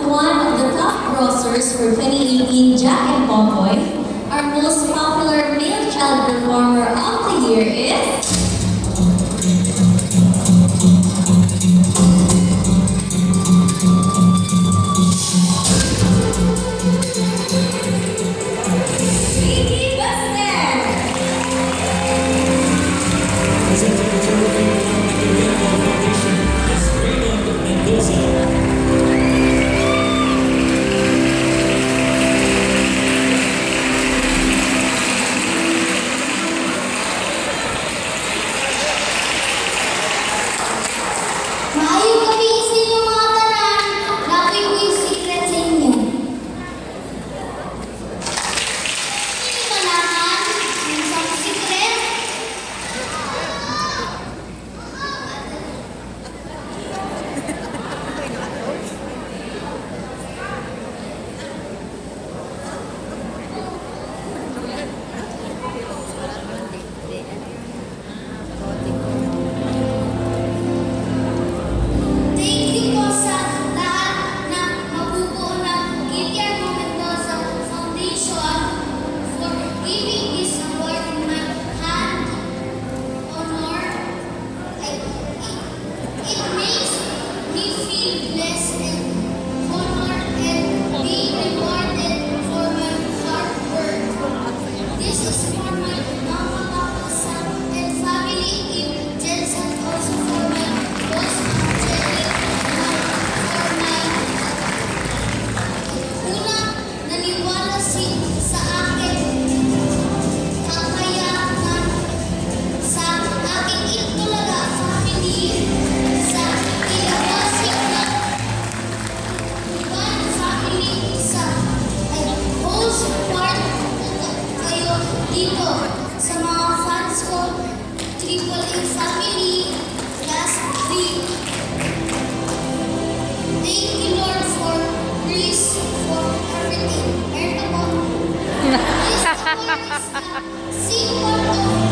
one of the top grossers for 2018 Jack and Popoy, our most popular male child performer of the year is... sa mga fans ko, Triple A family, last three. Thank you, Lord, for grace, for everything. Meron ako. This award is the symbol of